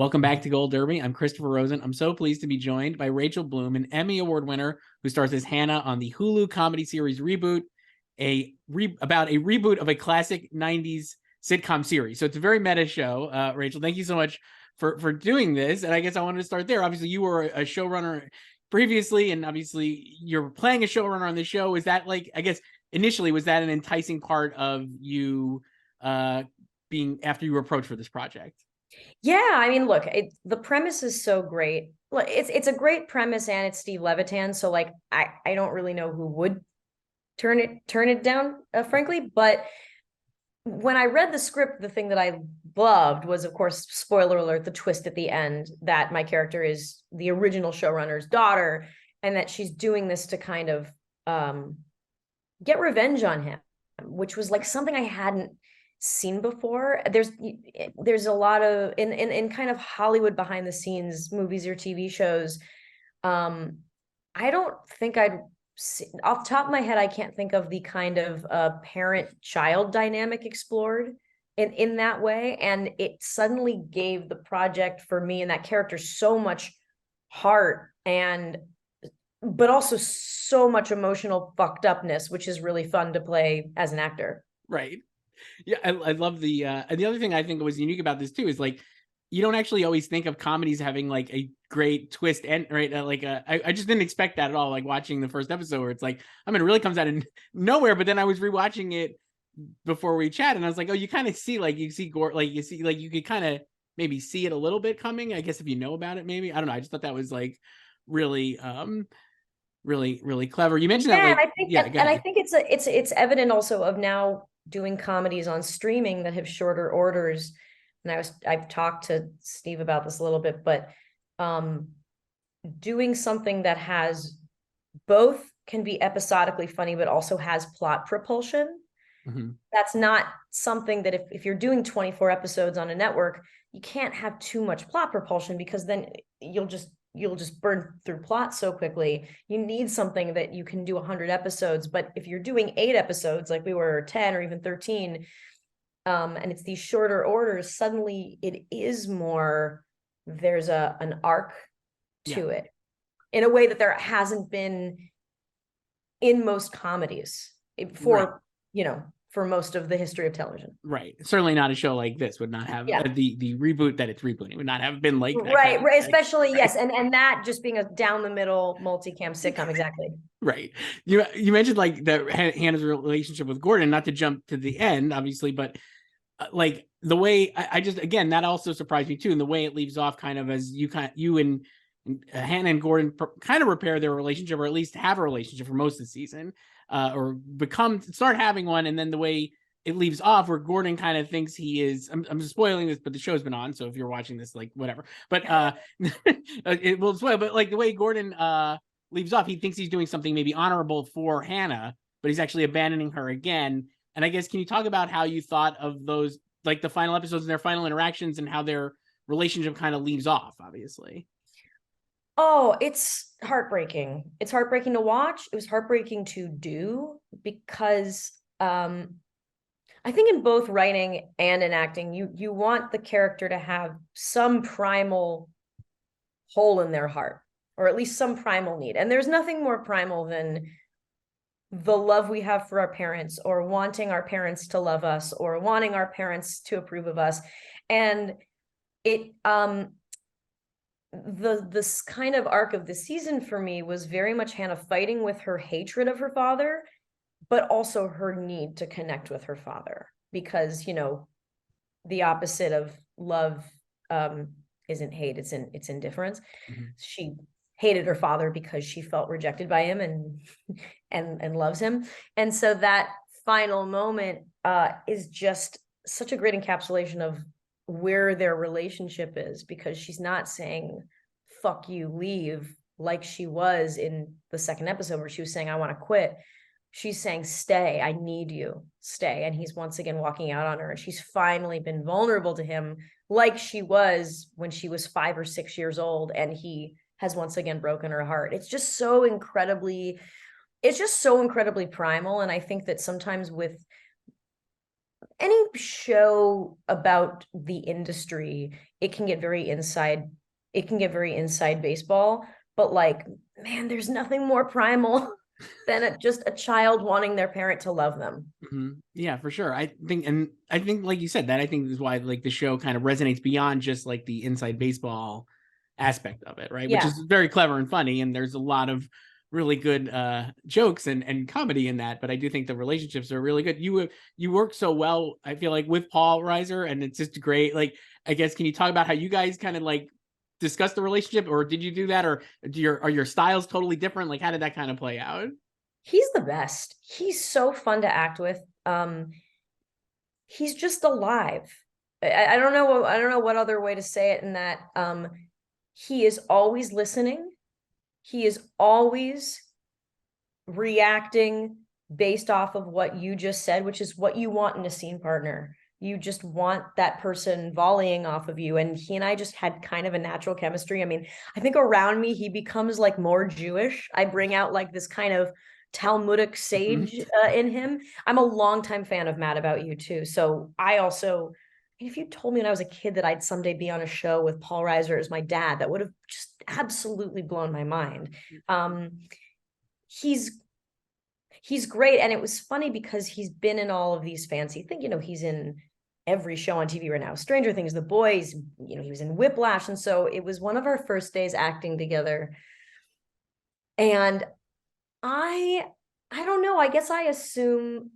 Welcome back to Gold Derby. I'm Christopher Rosen. I'm so pleased to be joined by Rachel Bloom, an Emmy Award winner who stars as Hannah on the Hulu comedy series Reboot, about a reboot of a classic 90s sitcom series. So it's a very meta show. Rachel, thank you so much for doing this. And I guess I wanted to start there. Obviously, you were a showrunner previously, and obviously you're playing a showrunner on the show. Is that I guess initially, was that an enticing part of you being after you were approached for this project? Yeah, I mean, look, the premise is so great. Look, it's a great premise, and it's Steve Levitan. So I don't really know who would turn it down, frankly. But when I read the script, the thing that I loved was, of course, spoiler alert, the twist at the end that my character is the original showrunner's daughter, and that she's doing this to kind of get revenge on him, which was like something I hadn't seen before. There's a lot of in kind of Hollywood behind the scenes movies or TV shows. I don't think off the top of my head, I can't think of the kind of parent-child dynamic explored in that way. And it suddenly gave the project for me and that character so much heart, but also so much emotional fucked upness, which is really fun to play as an actor. Right. Yeah, I love and the other thing I think was unique about this too is you don't actually always think of comedies having a great twist and right I just didn't expect that at all, watching the first episode where it's it really comes out of nowhere. But then I was rewatching it before we chat, and I was like, oh, you kind of see you see Gore, you could kind of maybe see it a little bit coming, I guess, if you know about it. Maybe, I don't know, I just thought that was really really clever. You mentioned Yeah, that and I think yeah, and I think it's evident also of now doing comedies on streaming that have shorter orders. And I've talked to Steve about this a little bit, but doing something that has both can be episodically funny, but also has plot propulsion. Mm-hmm. That's not something that if you're doing 24 episodes on a network, you can't have too much plot propulsion, because then you'll just burn through plot so quickly. You need something that you can do 100 episodes. But if you're doing 8 episodes, like we were, 10 or even 13, and it's these shorter orders, suddenly it is more, there's an arc to it in a way that there hasn't been in most comedies for, right, for most of the history of television. Right. Certainly not a show like this would not have the reboot that it's rebooting would not have been like that. Right. Especially, right. Yes. And that just being a down the middle multicam sitcom. Exactly. Right. You mentioned Hannah's relationship with Gordon, not to jump to the end, obviously, but the way I just, again, that also surprised me too. And the way it leaves off kind of as you and Hannah and Gordon kind of repair their relationship, or at least have a relationship for most of the season, or start having one. And then the way it leaves off, where Gordon kind of thinks he is, I'm spoiling this, but the show's been on, so if you're watching this, whatever, but it will spoil. But the way Gordon leaves off, he thinks he's doing something maybe honorable for Hannah, but he's actually abandoning her again. And I guess, can you talk about how you thought of those, the final episodes and their final interactions, and how their relationship kind of leaves off, obviously? Oh, it's heartbreaking. It's heartbreaking to watch. It was heartbreaking to do, because I think in both writing and in acting, you want the character to have some primal hole in their heart, or at least some primal need. And there's nothing more primal than the love we have for our parents, or wanting our parents to love us, or wanting our parents to approve of us. And this kind of arc of the season for me was very much Hannah fighting with her hatred of her father, but also her need to connect with her father, because the opposite of love isn't hate, it's indifference. Mm-hmm. She hated her father because she felt rejected by him and loves him. And so that final moment is just such a great encapsulation of where their relationship is, because she's not saying fuck you, leave, like she was in the second episode where she was saying I want to quit. She's saying stay, I need you, stay. And he's once again walking out on her, and she's finally been vulnerable to him like she was when she was 5 or 6 years old, and he has once again broken her heart. It's just so incredibly primal. And I think that sometimes with any show about the industry, it can get very inside baseball, but like, man, there's nothing more primal than just a child wanting their parent to love them. Yeah, for sure. I think like you said, that I think is why like the show kind of resonates beyond just like the inside baseball aspect of it, right? Which is very clever and funny, and there's a lot of really good jokes and comedy in that. But I do think the relationships are really good. You work so well, I feel like, with Paul Reiser, and it's just great. Like, I guess, can you talk about how you guys kind of like discuss the relationship, or did you do that, or are your styles totally different? Like, how did that kind of play out? He's the best. He's so fun to act with. He's just alive. I don't know what other way to say it, in that he is always listening. He is always reacting based off of what you just said, which is what you want in a scene partner. You just want that person volleying off of you. And he and I just had kind of a natural chemistry. I mean, I think around me, he becomes like more Jewish. I bring out like this kind of Talmudic sage in him. I'm a longtime fan of Mad About You too. So I also, if you told me when I was a kid that I'd someday be on a show with Paul Reiser as my dad, that would have just absolutely blown my mind. He's great. And it was funny because he's been in all of these fancy things. You know, he's in every show on TV right now. Stranger Things, The Boys, you know, he was in Whiplash. And so it was one of our first days acting together. And I don't know, I guess I assume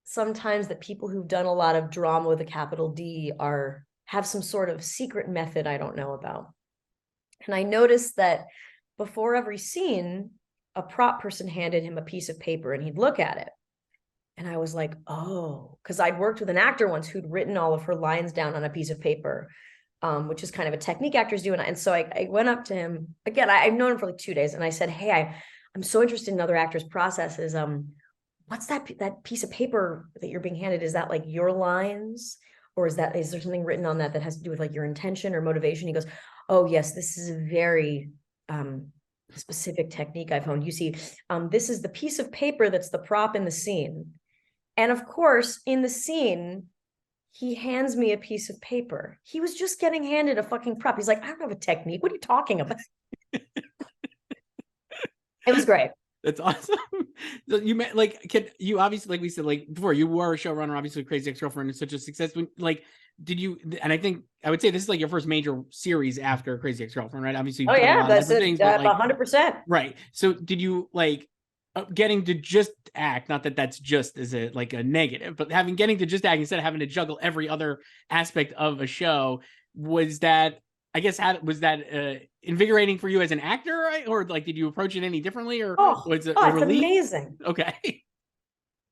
sometimes that people who've done a lot of drama with a capital D have some sort of secret method I don't know about. And I noticed that before every scene, a prop person handed him a piece of paper and he'd look at it. And I was like, oh, because I'd worked with an actor once who'd written all of her lines down on a piece of paper, which is kind of a technique actors do. And so I went up to him, again, I've known him for like 2 days, and I said, hey, I'm so interested in other actors' processes. What's that piece of paper that you're being handed? Is that like your lines? Or is there something written on that has to do with like your intention or motivation? He goes, oh yes, this is a very specific technique I've honed. You see, this is the piece of paper that's the prop in the scene. And of course, in the scene, he hands me a piece of paper. He was just getting handed a fucking prop. He's like, I don't have a technique. What are you talking about? It was great. That's awesome. So you met, like, you obviously, like we said, like before, you were a showrunner, obviously Crazy Ex-Girlfriend is such a success. Like, did you, and I think I would say this is like your first major series after Crazy Ex-Girlfriend, right? Obviously, oh yeah, that's it. Things, but like 100%. Right. So did you like getting to just act, not that that's just as a like a negative, but getting to just act instead of having to juggle every other aspect of a show, was that, I guess, was that invigorating for you as an actor, right? Or like, did you approach it any differently, or was it a relief? It's amazing. Okay.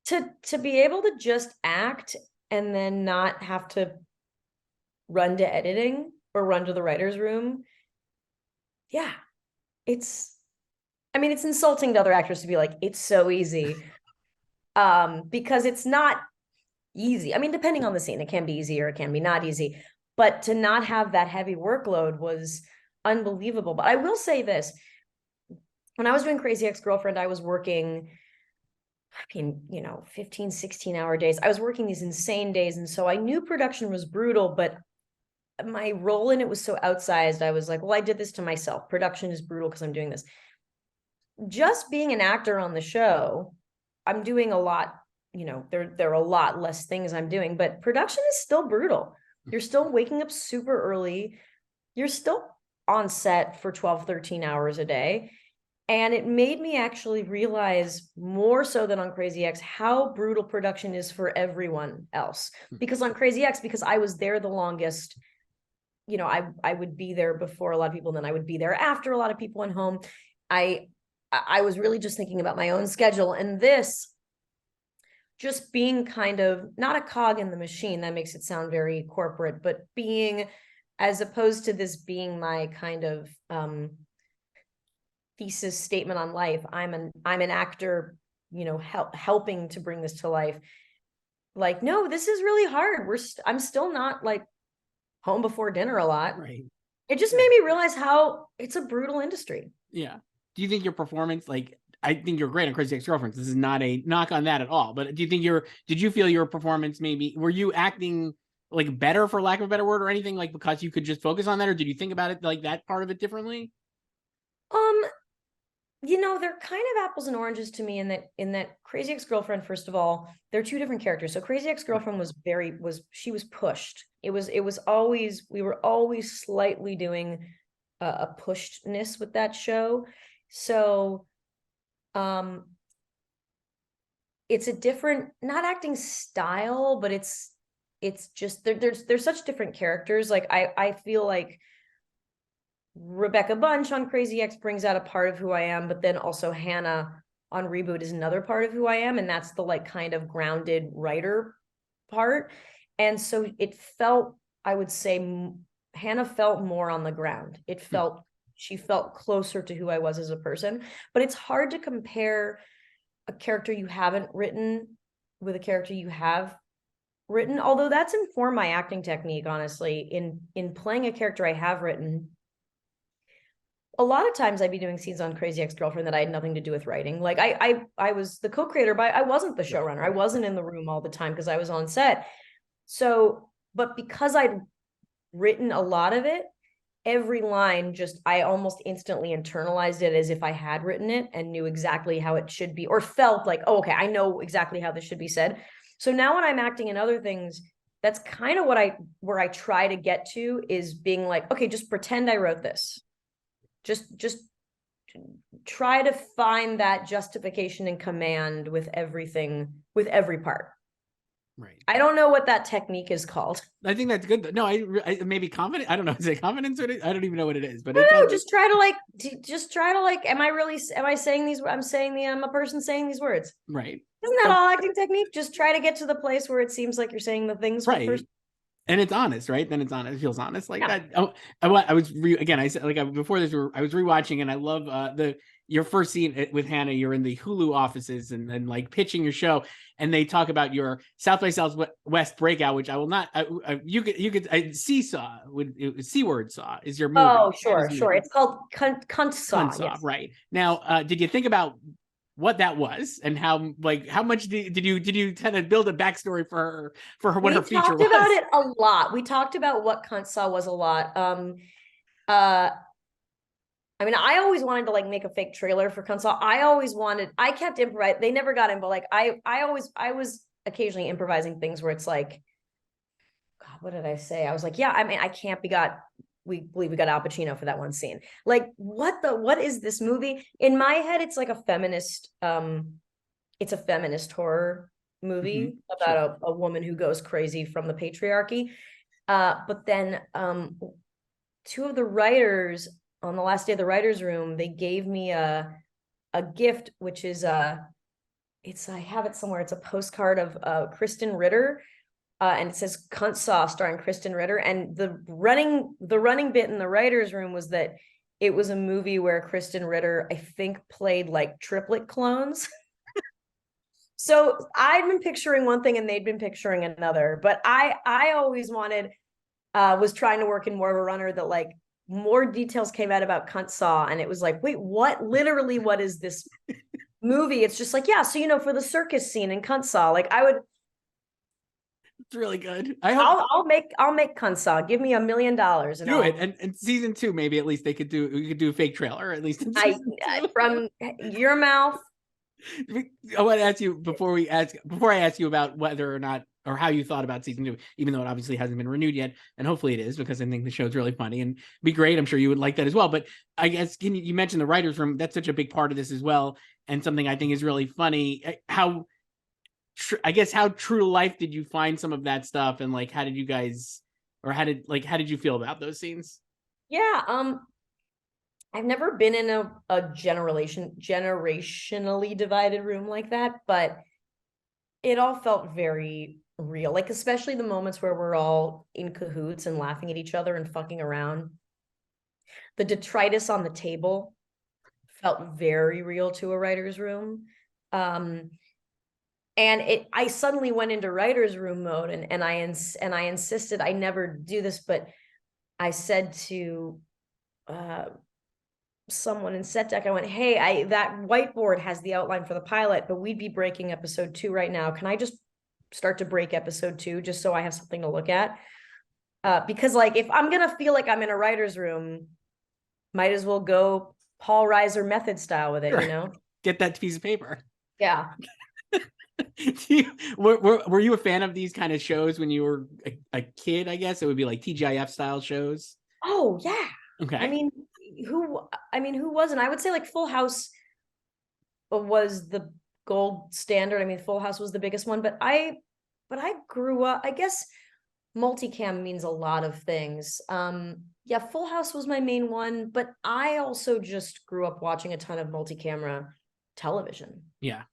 To be able to just act and then not have to run to editing or run to the writer's room. Yeah. It's insulting to other actors to be like, it's so easy. Because it's not easy. I mean, depending on the scene, it can be easy or it can be not easy. But to not have that heavy workload was unbelievable. But I will say this. When I was doing Crazy Ex-Girlfriend, I was working, 15, 16-hour days. I was working these insane days. And so I knew production was brutal, but my role in it was so outsized. I was like, well, I did this to myself. Production is brutal because I'm doing this. Just being an actor on the show, I'm doing a lot, there are a lot less things I'm doing, but production is still brutal. You're still waking up super early. You're still on set for 12, 13 hours a day. And it made me actually realize, more so than on Crazy Ex, how brutal production is for everyone else. Because on Crazy Ex, because I was there the longest, I would be there before a lot of people, and then I would be there after a lot of people went home. I was really just thinking about my own schedule, and this just being kind of not a cog in the machine, that makes it sound very corporate, but being, as opposed to this being my kind of thesis statement on life, I'm an actor, helping to bring this to life. Like, no, this is really hard. I'm still not like home before dinner a lot. Right. It just made me realize how it's a brutal industry. Yeah. Do you think your performance, like, I think you're great on Crazy Ex-Girlfriends. This is not a knock on that at all. But do you think did you feel your performance were you acting like better, for lack of a better word, or anything, like because you could just focus on that, or did you think about it like that part of it differently? Um, they're kind of apples and oranges to me in that Crazy Ex-Girlfriend, first of all, they're two different characters. So Crazy Ex-Girlfriend she was pushed. It was always, we were always slightly doing a pushedness with that show. So it's a different, not acting style, but it's just there's such different characters. Like I feel like Rebecca Bunch on Crazy Ex brings out a part of who I am, but then also Hannah on Reboot is another part of who I am, and that's the like kind of grounded writer part. And so it felt, I would say, Hannah felt more on the ground. She felt closer to who I was as a person. But it's hard to compare a character you haven't written with a character you have written, although that's informed my acting technique, honestly. In playing a character I have written, a lot of times I'd be doing scenes on Crazy Ex-Girlfriend that I had nothing to do with writing. Like I was the co-creator, but I wasn't the showrunner. I wasn't in the room all the time because I was on set. So, but because I'd written a lot of it, every line I almost instantly internalized it as if I had written it and knew exactly how it should be, or felt like, oh, okay, I know exactly how this should be said. So now when I'm acting in other things, that's kind of where I try to get to, is being like, okay, just pretend I wrote this. Just try to find that justification and command with everything, with every part. Right. I don't know what that technique is called. I think that's good. No, I maybe confident. I don't know. Is it confidence? I don't even know what it is. But no, just try to like. Am I saying these? I'm a person saying these words. Right. Isn't that all acting technique? Just try to get to the place where it seems like you're saying the things right. And it's honest, right? Then it's honest. It feels honest, like that. Oh, I was again. I said, like, before this, I was rewatching, and I love your first scene with Hannah. You're in the Hulu offices and like pitching your show, and they talk about your South by Southwest breakout, which I will not. You could Seesaw with C Word Saw is your movie. Oh, sure. It's called Cunt Saw. Yes. Right now, did you think about what that was and how much did you kind of build a backstory for her what her feature was? We talked about it a lot. We talked about what Cunt Saw was a lot. I mean, I always wanted to like make a fake trailer for Cunt Saw. I kept improvising. They never got in, but like I was occasionally improvising things where it's like, God, what did I say? I was like, yeah, I mean, we believe we got Al Pacino for that one scene. Like, what is this movie? In my head, it's like a feminist, it's a feminist horror movie about a woman who goes crazy from the patriarchy. But then two of the writers on the last day of the writer's room, they gave me a gift, which is I have it somewhere. It's a postcard of Kristen Ritter. And it says Cunt Saw starring Kristen Ritter. And the running bit in the writer's room was that it was a movie where Kristen Ritter, I think, played like triplet clones. So I'd been picturing one thing and they'd been picturing another. But I always was trying to work in more of a runner that like more details came out about Cunt Saw. And it was like, wait, what? Literally, what is this movie? It's just like, yeah, so, for the circus scene in Cunt Saw, like I would. It's really good. I'll make Cunt Saw. Give me $1 million and do it. And season 2, maybe at least we could do a fake trailer, at least in season 2. From your mouth. I want to ask you before I ask you about whether or not or how you thought about season 2, even though it obviously hasn't been renewed yet, and hopefully it is, because I think the show's really funny and be great. I'm sure you would like that as well. But I guess you mentioned the writers' room. That's such a big part of this as well, and something I think is really funny. How true to life did you find some of that stuff, and like how did you guys, or how did you feel about those scenes? Yeah, I've never been in a generationally divided room like that, but it all felt very real. Like especially the moments where we're all in cahoots and laughing at each other and fucking around. The detritus on the table felt very real to a writer's room. And I suddenly went into writer's room mode, and I insisted I never do this, but I said to someone in set deck. I went, hey, that whiteboard has the outline for the pilot, but we'd be breaking episode 2 right now. Can I just start to break episode 2 just so I have something to look at? Because like, if I'm gonna feel like I'm in a writer's room, might as well go Paul Reiser method style with it, you know? Get that piece of paper. Yeah. Were you a fan of these kind of shows when you were a kid? I guess it would be like TGIF style shows. Oh yeah. Okay. I mean, who wasn't? I would say like Full House was the gold standard. I mean, Full House was the biggest one, but I grew up, I guess multicam means a lot of things. Yeah, Full House was my main one, but I also just grew up watching a ton of multi-camera television. Yeah.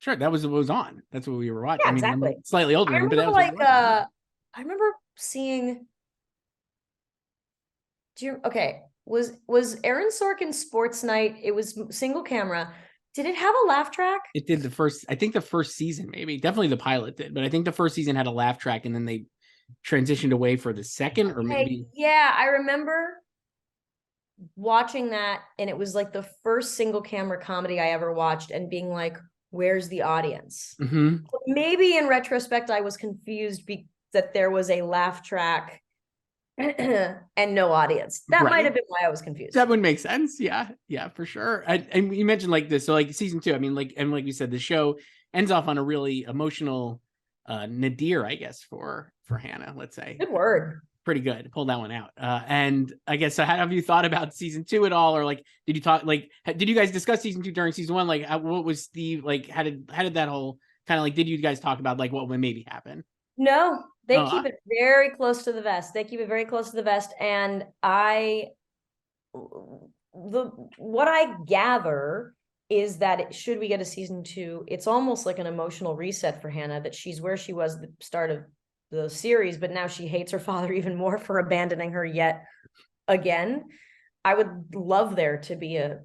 Sure, that was what was on. That's what we were watching. Yeah, I mean, exactly. I'm slightly older, I remember, but that was like I remember seeing. Was Aaron Sorkin's Sports Night? It was single camera. Did it have a laugh track? It did I think the first season, maybe. Definitely the pilot did, but I think the first season had a laugh track, and then they transitioned away for the second, or maybe. Yeah, I remember watching that, and it was like the first single camera comedy I ever watched, and being like, where's the audience? Mm-hmm. Maybe in retrospect, I was confused that there was a laugh track and no audience. That might have been why I was confused. That would make sense. Yeah, for sure. And you mentioned like this, so like season 2. I mean, like you said, the show ends off on a really emotional nadir, I guess, for Hannah. Let's say. Good word. Pretty good. Pull that one out. And I guess, so how have you thought about season 2 at all, or like did you guys discuss season 2 during season 1? Like, what was Steve like? How did that whole kind of like? Did you guys talk about like what would maybe happen? No, they keep it very close to the vest. And what I gather is that should we get a season 2, it's almost like an emotional reset for Hannah, that she's where she was at the start of the series, but now she hates her father even more for abandoning her yet again. I would love there to be a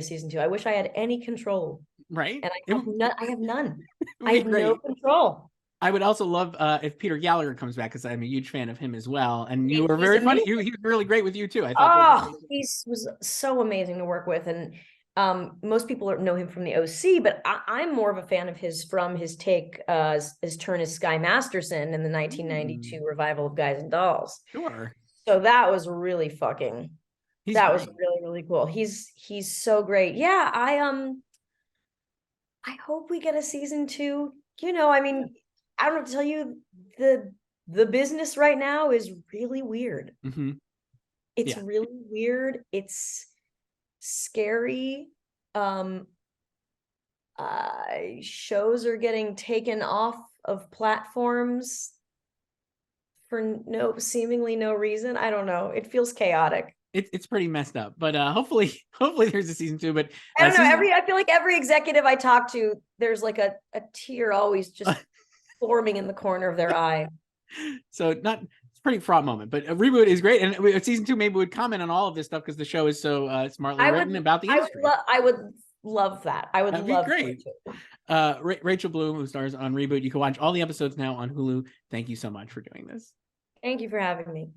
season 2. I wish I had any control. Right. And I have none. I have no control. I would also love if Peter Gallagher comes back, because I'm a huge fan of him as well. And you were very funny. He was really great with you too. I thought. He was so amazing to work with, and most people know him from the OC, but I'm more of a fan of his from his take his turn as Sky Masterson in the 1992 revival of Guys and Dolls. Sure. So that was really fucking. Was really, really cool. He's so great. Yeah, I hope we get a season 2. You know, I mean, I don't have to tell you, the business right now is really weird. Mm-hmm. It's really weird. It's scary. Shows are getting taken off of platforms for seemingly no reason. I don't know. It feels chaotic. It's pretty messed up, but hopefully there's a season 2. But I don't know. I feel like every executive I talk to, there's like a tear always just forming in the corner of their eye. So it's a pretty fraught moment, but Reboot is great, and season 2 maybe would comment on all of this stuff, because the show is so smartly written about the industry. I would love that. I would love great. Rachel Bloom, who stars on Reboot, you can watch all the episodes now on Hulu. Thank you so much for doing this. Thank you for having me.